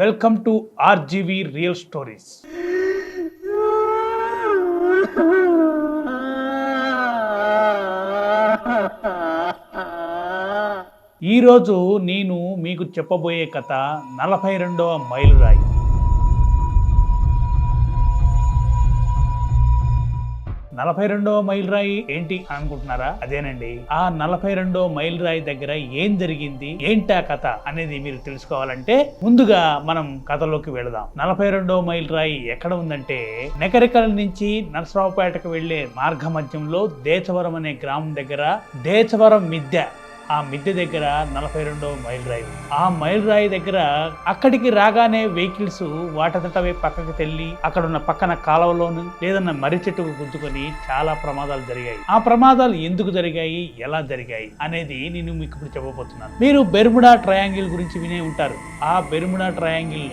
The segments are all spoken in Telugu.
Welcome to RGV real stories. ఈరోజు నేను మీకు చెప్పబోయే కథ 42వ మైలురాయి. మైలురాయి ఏంటి అనుకుంటున్నారా? అదేనండి, ఆ 42వ మైలురాయి దగ్గర ఏం జరిగింది, ఏంటా కథ అనేది మీరు తెలుసుకోవాలంటే ముందుగా మనం కథలోకి వెళదాం. 42వ మైలురాయి ఎక్కడ ఉందంటే నెకరికల్ నుంచి నరసరావుపేటకు వెళ్లే మార్గ మధ్యంలో దేచవరం అనే గ్రామం దగ్గర దేచవరం మిద్దె, ఆ మిద్దె దగ్గర 42వ మైలురాయి. ఆ మైలురాయి దగ్గర అక్కడికి రాగానే వెహికల్స్ వాటంతటవే పక్కకు తెల్లి అక్కడ ఉన్న పక్కన కాలువలోను లేదన్న మర్రి చెట్టుకు గుద్దుకొని చాలా ప్రమాదాలు జరిగాయి. ఆ ప్రమాదాలు ఎందుకు జరిగాయి, ఎలా జరిగాయి అనేది నేను మీకు ఇప్పుడు చెప్పబోతున్నాను. మీరు బెర్ముడా ట్రయాంగిల్ గురించి వినే ఉంటారు. ఆ బెర్ముడా ట్రయాంగిల్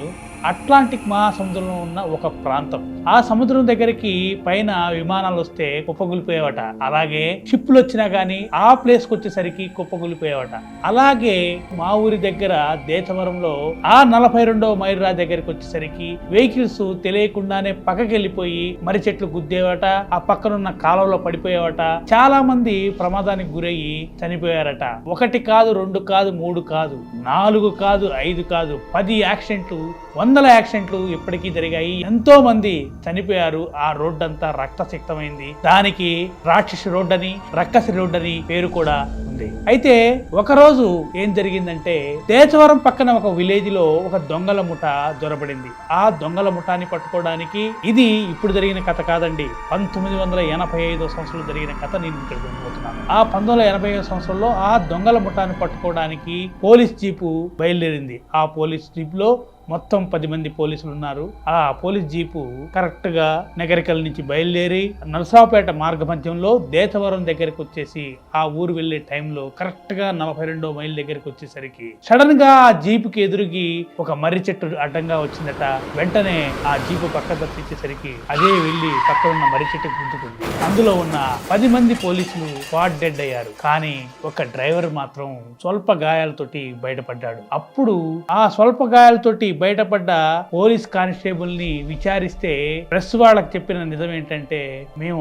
అట్లాంటిక్ మహాసముద్రంలో ఉన్న ఒక ప్రాంతం. ఆ సముద్రం దగ్గరికి పైన విమానాలు వస్తే కుప్పగొలిపోయేవట, అలాగే షిప్పులు వచ్చినా గానీ ఆ ప్లేస్ కి వచ్చేసరికి కుప్పగొలిపోయేవట. అలాగే మా ఊరి దగ్గర దేశవరంలో ఆ 42వ మైలురాయి దగ్గరికి వచ్చేసరికి వెహికల్స్ తెలియకుండానే పక్కకి వెళ్ళిపోయి మర్రి చెట్లు గుద్దేవట, ఆ పక్కనున్న కాలువలో పడిపోయేవట. చాలా మంది ప్రమాదానికి గురయ్యి చనిపోయారట. 1 కాదు, 2 కాదు, 3 కాదు, 4 కాదు, 5 కాదు, 10 యాక్సిడెంట్లు, 100 యాక్సిడెంట్లు ఇప్పటికీ జరిగాయి. ఎంతో మంది చనిపోయారు. ఆ రోడ్డు అంతా రక్తసిక్తమైంది. దానికి రాక్షసి రోడ్ అని, రక్కసి రోడ్ అని పేరు కూడా ఉంది. అయితే ఒకరోజు ఏం జరిగిందంటే దేశవరం పక్కన ఒక విలేజ్ లో ఒక దొంగల ముఠ జొరబడింది. ఆ దొంగల ముఠాని పట్టుకోవడానికి, ఇది ఇప్పుడు జరిగిన కథ కాదండి, 1985 సంవత్సరంలో జరిగిన కథ నేను ఇక్కడ చెప్పబోతున్నాను. ఆ 1985 సంవత్సరంలో ఆ దొంగల ముఠాని పట్టుకోవడానికి పోలీస్ జీపు బయలుదేరింది. ఆ పోలీస్ జీప్ లో మొత్తం 10 మంది పోలీసులు ఉన్నారు. ఆ పోలీస్ జీపు కరెక్ట్ గా నగరికల్ నుంచి బయలుదేరి నరసరావుపేట మార్గ మధ్యంలో దేశవరం దగ్గరికి వచ్చేసి ఆ ఊరు వెళ్లే టైంలో కరెక్ట్ గా 42వ మైల్ దగ్గరికి వచ్చేసరికి సడన్ గా ఆ జీపుకి ఎదురుగి ఒక మర్రి చెట్టు అడ్డంగా వచ్చిందట. వెంటనే ఆ జీపు పక్క తప్పించేసరికి అదే వెళ్లి పక్కన ఉన్న మర్రి చెట్టు గుద్దుకుంది. అందులో ఉన్న 10 మంది పోలీసులు స్పాట్ డెడ్ అయ్యారు. కానీ ఒక డ్రైవర్ మాత్రం స్వల్ప గాయాలతోటి బయటపడ్డాడు. అప్పుడు ఆ స్వల్ప గాయాలతోటి బయటపడ్డ పోలీస్ కానిస్టేబుల్ ని విచారిస్తే ప్రెస్ వాళ్ళకి చెప్పిన నిజం ఏంటంటే, మేము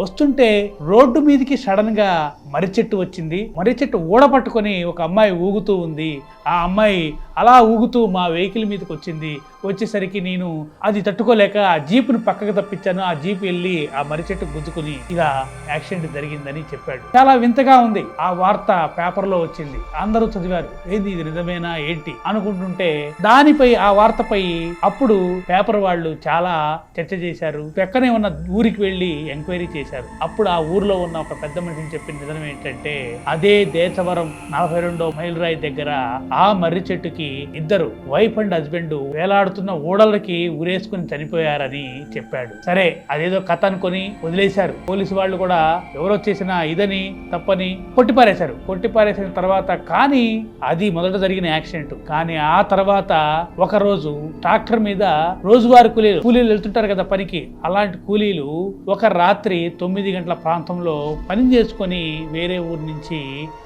వస్తుంటే రోడ్డు మీదకి సడన్ గా మర్రి చెట్టు వచ్చింది. మర్రి చెట్టు ఊడపట్టుకొని ఒక అమ్మాయి ఊగుతూ ఉంది. ఆ అమ్మాయి అలా ఊగుతూ మా వెహికల్ మీదకి వచ్చింది. వచ్చేసరికి నేను అది తట్టుకోలేక ఆ జీపును పక్కకు తప్పించాను. ఆ జీపు వెళ్ళి ఆ మర్రి చెట్టు గుద్దుకుని ఇలా యాక్సిడెంట్ జరిగిందని చెప్పాడు. చాలా వింతగా ఉంది. ఆ వార్త పేపర్ లో వచ్చింది. అందరూ చదివారు. ఏంది ఇది నిజమేనా ఏంటి అనుకుంటుంటే దానిపై, ఆ వార్తపై అప్పుడు పేపర్ వాళ్ళు చాలా చర్చ చేశారు. పక్కనే ఉన్న ఊరికి వెళ్లి ఎంక్వైరీ చేశారు. అప్పుడు ఆ ఊర్లో ఉన్న ఒక పెద్ద మనిషిని చెప్పిన నిజం ఏంటంటే, అదే దేశవరం 42వ మైలురాయి దగ్గర ఆ మర్రి చెట్టుకి ఇద్దరు వైఫ్ అండ్ హస్బెండ్ వేలాడుతున్న ఊడలకి ఊరేసుకుని చనిపోయారని చెప్పాడు. సరే, అదేదో కథ అనుకొని వదిలేశారు. పోలీసు వాళ్ళు కూడా ఎవరో చేసిన ఇదని తప్పని కొట్టిపారేసిన తర్వాత, కానీ అది మొదట జరిగిన యాక్సిడెంట్. కానీ ఆ తర్వాత ఒక రోజు ట్రాక్టర్ మీద రోజువారీ కూలీలు వెళ్తుంటారు కదా పనికి, అలాంటి కూలీలు ఒక రాత్రి 9 గంటల ప్రాంతంలో పని చేసుకొని వేరే ఊరు నుంచి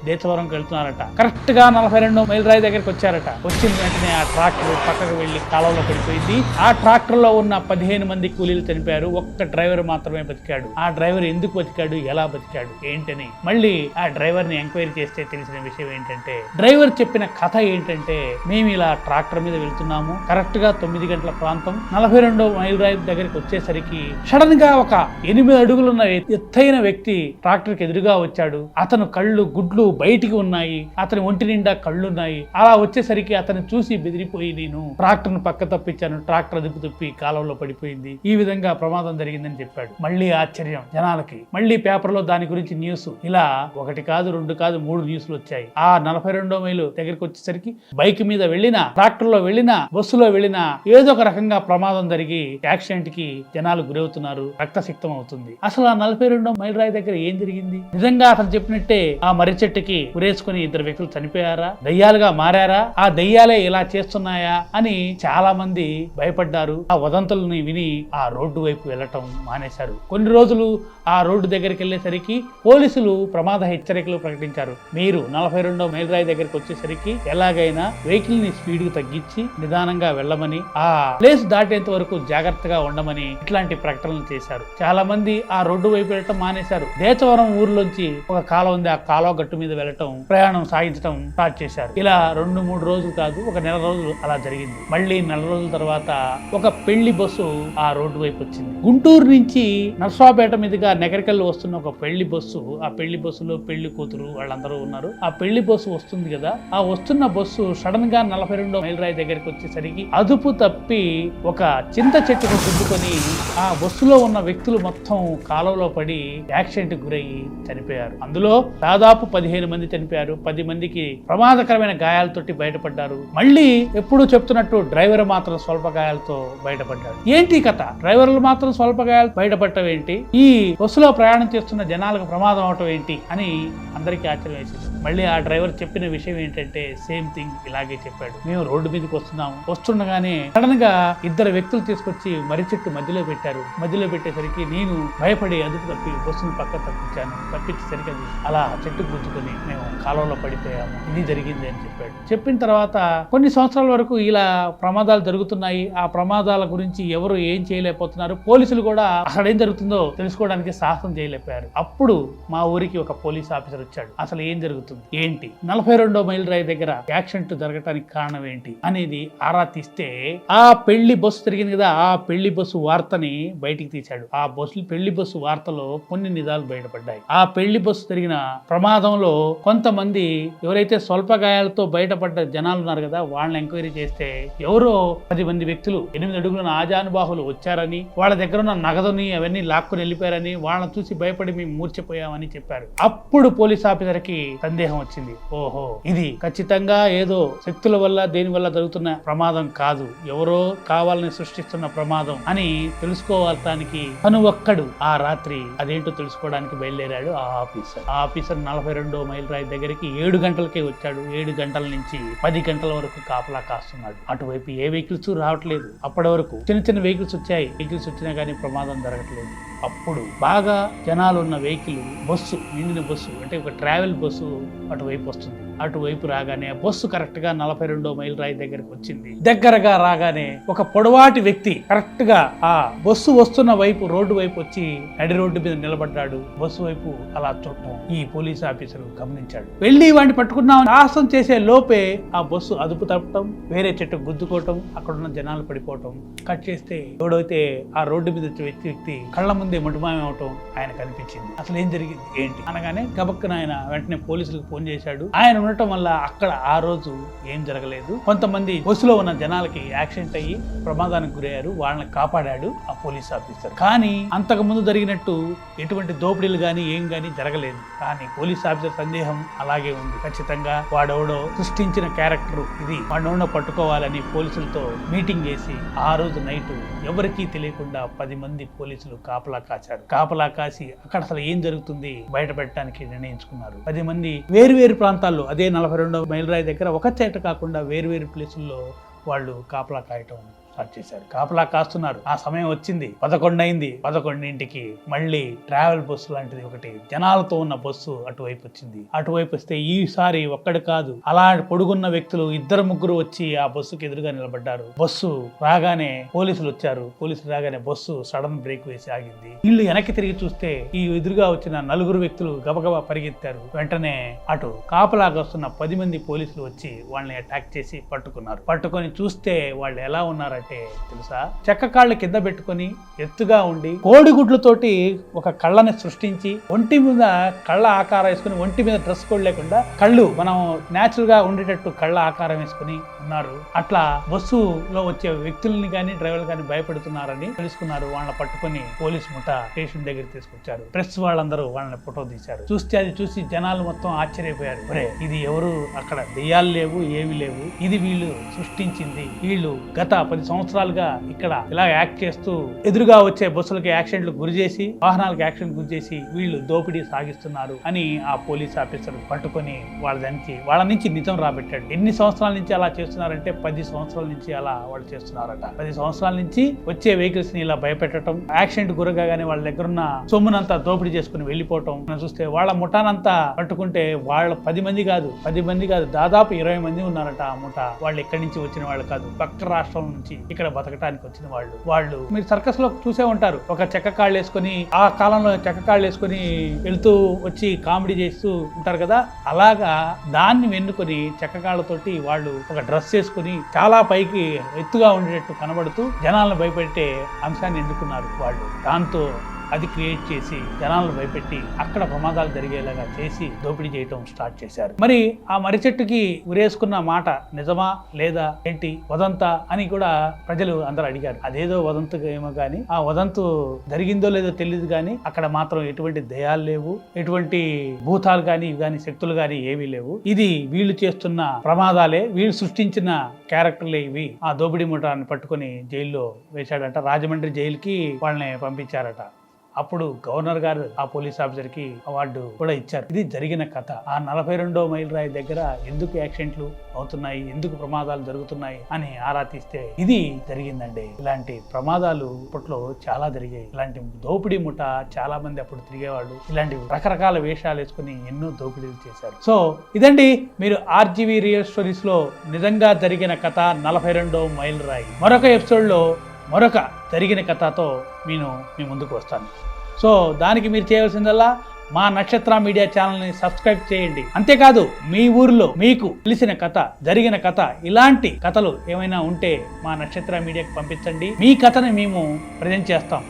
దేశవరంకి వెళ్తున్నారట. కరెక్ట్ గా 42వ మైలురాయి దగ్గరికి వచ్చారట. వచ్చిన వెంటనే ఆ ట్రాక్టర్ పక్కకు వెళ్లి కాలంలో పడిపోయింది. ఆ ట్రాక్టర్ లో ఉన్న 15 మంది కూలీలు చనిపోయారు. ఒక్క డ్రైవర్ మాత్రమే బతికాడు. ఆ డ్రైవర్ ఎందుకు బతికాడు, ఎలా బతికాడు ఏంటని మళ్ళీ ఆ డ్రైవర్ ని ఎంక్వైరీ చేస్తే తెలిసిన విషయం ఏంటంటే, డ్రైవర్ చెప్పిన కథ ఏంటంటే, మేము ఇలా ట్రాక్టర్ మీద వెళ్తున్నాము, కరెక్ట్ గా 9 గంటల ప్రాంతం 42వ మైలురాయి దగ్గరికి వచ్చేసరికి సడన్ గా ఒక 8 అడుగులున్న ఎత్తైన వ్యక్తి ట్రాక్టర్ కి ఎదురుగా వచ్చాడు. అతను కళ్ళు గుడ్లు బయటికి ఉన్నాయి, అతని ఒంటి నిండా కళ్ళున్నాయి. అలా వచ్చేసరికి అతను చూసి బెదిరిపోయి నేను ట్రాక్టర్ ను పక్క తప్పించాను, ట్రాక్టర్ అదుపు తప్పి కాలంలో పడిపోయింది, ఈ విధంగా ప్రమాదం జరిగిందని చెప్పాడు. మళ్ళీ ఆశ్చర్యం జనాలకి. మళ్ళీ పేపర్ లో దాని గురించి న్యూస్, ఇలా 1 కాదు, 2 కాదు, 3 న్యూస్లు వచ్చాయి. ఆ 42వ మైలు దగ్గరికి వచ్చేసరికి బైక్ మీద వెళ్ళినా, ట్రాక్టర్ లో వెళ్ళినా, బస్సులో వెళ్ళినా ఏదో ఒక రకంగా ప్రమాదం జరిగి యాక్సిడెంట్ కి జనాలు గురవుతున్నారు, రక్తసిక్తం అవుతుంది. అసలు ఆ 42వ మైలురాయి దగ్గర ఏం జరిగింది? నిజంగా అతను చెప్పినట్టే ఆ మర్రి చెట్టుకి ఉరేసుకుని 2 వ్యక్తులు చనిపోయారా? దయ్యాలుగా మారారా? ఆ దెయ్యాలే ఇలా చేస్తున్నాయా అని చాలా మంది భయపడ్డారు. ఆ వదంతుల్ని విని ఆ రోడ్డు వైపు వెళ్ళటం మానేశారు. కొన్ని రోజులు ఆ రోడ్డు దగ్గరికి వెళ్ళేసరికి పోలీసులు ప్రమాద హెచ్చరికలు ప్రకటించారు. మీరు 42వ మైల్ రాయి దగ్గరికి వచ్చేసరికి ఎలాగైనా వెహికల్ ని స్పీడ్ కు తగ్గించి నిదానంగా వెళ్ళమని, ఆ ప్లేస్ దాటేంత వరకు జాగ్రత్తగా ఉండమని ఇట్లాంటి ప్రకటనలు చేశారు. చాలా మంది ఆ రోడ్డు వైపు వెళ్ళటం మానేశారు. దేచవరం ఊర్లోంచి ఒక కాలువ ఉంది, ఆ కాలువ గట్టు మీద వెళ్ళటం, ప్రయాణం సాగించడం స్టార్ట్ చేశారు. ఇలా 2-3 రోజులు కాదు, ఒక నెల రోజులు అలా జరిగింది. మళ్ళీ నెల రోజుల తర్వాత ఒక పెళ్లి బస్సు ఆ రోడ్డు వైపు వచ్చింది. గుంటూరు నుంచి నర్సాపేట మీదుగా నగరికల్ వస్తున్న ఒక పెళ్లి బస్సు, ఆ పెళ్లి బస్సులో పెళ్లి కూతురు వాళ్ళందరూ ఉన్నారు. ఆ పెళ్లి బస్సు వస్తుంది కదా, ఆ వస్తున్న బస్సు సడన్ గా 42వ మైల్ రాయి దగ్గరికి వచ్చేసరికి అదుపు తప్పి ఒక చింత చెట్టుకు గుద్దుకొని ఆ బస్సులో ఉన్న వ్యక్తులు మొత్తం కాలువలో పడి యాక్సిడెంట్ గురయ్యి చనిపోయారు. అందులో దాదాపు 15 మంది చనిపోయారు. 10 మందికి ప్రమాదకరమైన గాయాలతోటి బయటపడ్డారు. మళ్ళీ ఎప్పుడు చెప్తున్నట్టు డ్రైవర్ మాత్రం స్వల్ప గాయాలతో బయటపడ్డాడు. ఏంటి కథ? డ్రైవర్లు మాత్రం స్వల్ప గాయాలు బయటపడటం ఏంటి? ఈ బస్సులో ప్రయాణం చేస్తున్న జనాలకు ప్రమాదం అవటం ఏంటి అని అందరికీ ఆశ్చర్యం వేసింది. మళ్ళీ ఆ డ్రైవర్ చెప్పిన విషయం ఏంటంటే సేమ్ థింగ్ ఇలాగే చెప్పాడు. మేము రోడ్డు మీదకి వస్తుండగానే సడన్ గా 2 వ్యక్తులు తీసుకొచ్చి మర్రి చెట్టు మధ్యలో పెట్టారు. మధ్యలో పెట్టేసరికి నేను భయపడి అదుపు తప్పి బస్సును పక్క తప్పించేసరికి అది అలా చెట్టు గుంజుకొని మేము కాలువలో పడిపోయాము. ఇది జరిగింది అని చెప్పాడు. చెప్పిన తర్వాత కొన్ని సంవత్సరాల వరకు ఇలా ప్రమాదాలు జరుగుతున్నాయి. ఆ ప్రమాదాల గురించి ఎవరు ఏం చేయలేకపోతున్నారు. పోలీసులు కూడా అసలు ఏం జరుగుతుందో తెలుసుకోవడానికి సాహసం చేయలేకపోయారు. అప్పుడు మా ఊరికి ఒక పోలీస్ ఆఫీసర్ వచ్చాడు. అసలు ఏం జరుగుతుంది ఏంటి, 42వ మైల్ రాయి దగ్గర యాక్సిడెంట్ జరగడానికి కారణం ఏంటి అనేది ఆరా తీస్తే ఆ పెళ్లి బస్సు తిరిగింది కదా, ఆ పెళ్లి బస్సు వార్తని బయటికి తీశాడు. ఆ పెళ్లి బస్సు వార్తలో కొన్ని నిజాలు బయటపడ్డాయి. ఆ పెళ్లి బస్సు తిరిగిన ప్రమాదంలో కొంతమంది ఎవరైతే స్వల్ప గాయాలతో బయటపడ్డ జనాలు ఉన్నారు కదా, వాళ్ళని ఎంక్వైరీ చేస్తే ఎవరో 10 మంది వ్యక్తులు 8 అడుగుల ఆజానుబాహులు వచ్చారని, వాళ్ళ దగ్గర ఉన్న నగదుని అవన్నీ లాక్కుని వెళ్ళిపోయారని, వాళ్ళని చూసి భయపడి మేము మూర్చిపోయామని చెప్పారు. అప్పుడు పోలీస్ ఆఫీసర్ కి సందేహం వచ్చింది. ఓహో, ఇది ఖచ్చితంగా ఏదో శక్తుల వల్ల దేని వల్ల జరుగుతున్న ప్రమాదం కాదు, ఎవరో కావాలని సృష్టిస్తున్న ప్రమాదం అని తెలుసుకోవటానికి తను ఒక్కడు ఆ రాత్రి అదేంటో తెలుసుకోవడానికి బయలుదేరాడు ఆ ఆఫీసర్ 42వ మైల్ రాయి దగ్గరికి 7 గంటలకే వచ్చాడు. 7 గంటల నుంచి 10 గంటల వరకు కాపలా కాస్తున్నాడు. అటువైపు ఏ వెహికల్స్ రావట్లేదు. అప్పటి వరకు చిన్న వెహికల్స్ వచ్చాయి. వెహికల్స్ వచ్చినా కానీ ప్రమాదం జరగట్లేదు. అప్పుడు బాగా జనాలు ఉన్న వెహికల్ బస్సు, నిండిన బస్సు అంటే ఒక ట్రావెల్ బస్సు అటువైపు వస్తుంది. అటువైపు రాగానే బస్సు కరెక్ట్ గా 42వ మైల్ రాయి దగ్గరికి వచ్చింది. దగ్గరగా రాగానే ఒక పొడవాటి వ్యక్తి కరెక్ట్ గా ఆ బస్సు వస్తున్న వైపు రోడ్డు వైపు వచ్చి నడి రోడ్డు మీద నిలబడ్డాడు. బస్సు వైపు అలా చూడటం ఈ పోలీస్ ఆఫీసర్ గమనించాడు. వెళ్లి వాడిని పట్టుకున్నాం సాహసం చేసే లోపే ఆ బస్సు అదుపు తప్పటం, వేరే చెట్టు గుద్దుకోవటం, అక్కడున్న జనాలు పడిపోవటం. కట్ చేస్తే ఎవడైతే ఆ రోడ్డు మీద వ్యక్తి కళ్ళ ముందే మటుమాయం అవటం ఆయన కనిపించింది. అసలు ఏం జరిగింది ఏంటి అనగానే గబక్కన ఆయన వెంటనే పోలీసులకు ఫోన్ చేశాడు. ఆయన ఉండటం వల్ల అక్కడ ఆ రోజు ఏం జరగలేదు. కొంతమంది బస్సులో ఉన్న జనాలకి యాక్సిడెంట్ అయ్యి ప్రమాదానికి గురయ్యారు. వాళ్ళని కాపాడాడు ఆ పోలీస్ ఆఫీసర్. కానీ అంతకు ముందు జరిగినట్టు ఎటువంటి దోపిడీలు గానీ ఏం గానీ జరగలేదు. కానీ పోలీస్ ఆఫీసర్ సందేహం అలాగే ఉంది. ఖచ్చితంగా వాడెవడో సృష్టించిన క్యారెక్టర్ ఇది, వాడెవడో పట్టుకోవాలని పోలీసులతో మీటింగ్ చేసి ఆ రోజు నైట్ ఎవరికీ తెలియకుండా 10 మంది పోలీసులు కాపలా కాచారు. కాపలా కాసి అక్కడ అసలు ఏం జరుగుతుంది బయట పెట్టడానికి నిర్ణయించుకున్నారు. 10 మంది వేరు ప్రాంతాల్లో, అదే 42వ మైల్ రాయి దగ్గర ఒక చేట కాకుండా వేరు ప్లేసుల్లో వాళ్ళు కాపలా కాయటం స్టార్ట్ చేశారు. కాపలా కాస్తున్నారు. ఆ సమయం వచ్చింది, 11 అయింది. 11ంటికి మళ్ళీ ట్రావెల్ బస్సు లాంటిది ఒకటి జనాలతో ఉన్న బస్సు అటువైపు వచ్చింది. అటువైపు వస్తే ఈసారి ఒక్కడు కాదు, అలా పొడుగున్న వ్యక్తులు 2-3 వచ్చి ఆ బస్సుకి ఎదురుగా నిలబడ్డారు. బస్సు రాగానే పోలీసులు వచ్చారు. పోలీసులు రాగానే బస్సు సడన్ బ్రేక్ వేసి ఆగింది. వీళ్ళు వెనక్కి తిరిగి చూస్తే ఈ ఎదురుగా వచ్చిన 4 వ్యక్తులు గబగబా పరిగెత్తారు. వెంటనే అటు కాపలాగా వస్తున్న 10 మంది పోలీసులు వచ్చి వాళ్ళని అటాక్ చేసి పట్టుకున్నారు. పట్టుకొని చూస్తే వాళ్ళు ఎలా ఉన్నారంటే తెలుసా, చెక్క కాళ్ళు కింద పెట్టుకొని ఎత్తుగా ఉండి కోడిగుడ్లతోటి ఒక కళ్ళని సృష్టించి ఒంటి మీద కళ్ళ ఆకారం వేసుకుని, ఒంటి మీద డ్రెస్ కోడ్ లేకుండా కళ్ళు మనం న్యాచురల్ గా ఉండేటట్టు కళ్ళ ఆకారం వేసుకుని ఉన్నారు. అట్లా బస్సులో వచ్చే వ్యక్తుల్ని కానీ డ్రైవర్లు కానీ భయపెడుతున్నారని తెలుసుకున్నారు. వాళ్ళని పట్టుకుని పోలీస్ ముఠా స్టేషన్ దగ్గర తీసుకొచ్చారు. ప్రెస్ వాళ్ళందరూ వాళ్ళని ఫోటో తీశారు. అది చూసి జనాలు మొత్తం ఆశ్చర్యపోయారు. ఇది ఎవరు, అక్కడ దెయ్యాలు లేవు, ఏవి లేవు, ఇది వీళ్ళు సృష్టించింది. వీళ్ళు గత 10 సంవత్సరాలుగా ఇక్కడ ఇలా యాక్ట్ చేస్తూ ఎదురుగా వచ్చే బస్సులకి యాక్సిడెంట్లు గురి చేసి, వాహనాలకు యాక్సిడెంట్ గురి చేసి వీళ్ళు దోపిడీ సాగిస్తున్నారు అని ఆ పోలీస్ ఆఫీసర్ పట్టుకొని వాళ్ళ నుంచి నిజం రాబెట్టాడు. ఎన్ని సంవత్సరాల నుంచి అలా చేస్తున్నారంటే 10 సంవత్సరాల నుంచి అలా వాళ్ళు చేస్తున్నారట. 10 సంవత్సరాల నుంచి వచ్చే వెహికల్స్ ని ఇలా భయపెట్టడం, యాక్సిడెంట్ గురగానే వాళ్ళ దగ్గరున్న సొమ్మునంతా దోపిడీ చేసుకుని వెళ్ళిపోవటం. చూస్తే వాళ్ళ ముఠానంతా పట్టుకుంటే వాళ్ళ 10 మంది కాదు దాదాపు 20 మంది ఉన్నారట ఆ ముఠ. వాళ్ళు ఎక్కడి నుంచి వచ్చిన వాళ్ళు కాదు, పక్క రాష్ట్రం నుంచి ఇక్కడ బతకటానికి వచ్చిన వాళ్ళు మీరు సర్కస్ లో చూసే ఉంటారు. ఒక చెక్క కాళ్ళు వేసుకొని, ఆ కాలంలో చెక్క కాళ్ళు వేసుకొని వెళ్తూ వచ్చి కామెడీ చేస్తూ ఉంటారు కదా, అలాగా దాన్ని వెన్నుకొని చెక్క కాళ్ళతోటి వాళ్ళు ఒక డ్రెస్ చేసుకుని చాలా పైకి ఎత్తుగా ఉండేటట్టు కనబడుతూ జనాలను భయపెట్టే అంశాన్ని ఎన్నుకున్నారు వాళ్ళు. దాంతో అది క్రియేట్ చేసి జనాలను భయపెట్టి అక్కడ ప్రమాదాలు జరిగేలాగా చేసి దోపిడీ చేయటం స్టార్ట్ చేశారు. మరి ఆ మర్రి చెట్టుకి ఉరేసుకున్న మాట నిజమా లేదా ఏంటి వదంతా అని కూడా ప్రజలు అందరూ అడిగారు. అదేదో వదంతు ఏమో కానీ ఆ వదంతు జరిగిందో లేదో తెలియదు కానీ అక్కడ మాత్రం ఎటువంటి దయాలు లేవు, ఎటువంటి భూతాలు కానీ ఇవి కానీ శక్తులు కానీ ఏవీ లేవు. ఇది వీళ్ళు చేస్తున్న ప్రమాదాలే, వీళ్ళు సృష్టించిన క్యారెక్టర్లే ఇవి. ఆ దోపిడీ ముఠాన్ని పట్టుకుని జైల్లో వేశాడంట. రాజమండ్రి జైలుకి వాళ్ళని పంపించారట. అప్పుడు గవర్నర్ గారు ఆ పోలీస్ ఆఫీసర్ కి అవార్డు కూడా ఇచ్చారు. ఇది జరిగిన కథ. ఆ 42వ మైల్ రాయి దగ్గర ఎందుకు యాక్సిడెంట్లు అవుతున్నాయి, ఎందుకు ప్రమాదాలు జరుగుతున్నాయి అని ఆరా తీస్తే ఇది జరిగిందండి. ఇలాంటి ప్రమాదాలు అప్పట్లో చాలా జరిగాయి. ఇలాంటి దోపిడీ ముఠ చాలా మంది అప్పుడు తిరిగేవాళ్ళు. ఇలాంటి రకరకాల వేషాలు వేసుకుని ఎన్నో దోపిడీలు చేశారు. సో ఇదండి మీరు ఆర్జీవీ రియల్ స్టోరీస్ లో నిజంగా జరిగిన కథ 42వ మైల్ రాయి. మరొక ఎపిసోడ్ లో మరొక జరిగిన కథతో మీ ముందుకు వస్తాను. సో దానికి మీరు చేయవలసిందల్లా మా నక్షత్ర మీడియా ఛానల్ని సబ్స్క్రైబ్ చేయండి. అంతేకాదు మీ ఊరిలో మీకు తెలిసిన కథ, జరిగిన కథ, ఇలాంటి కథలు ఏమైనా ఉంటే మా నక్షత్ర మీడియాకి పంపించండి. మీ కథని మేము ప్రజెంట్ చేస్తాం.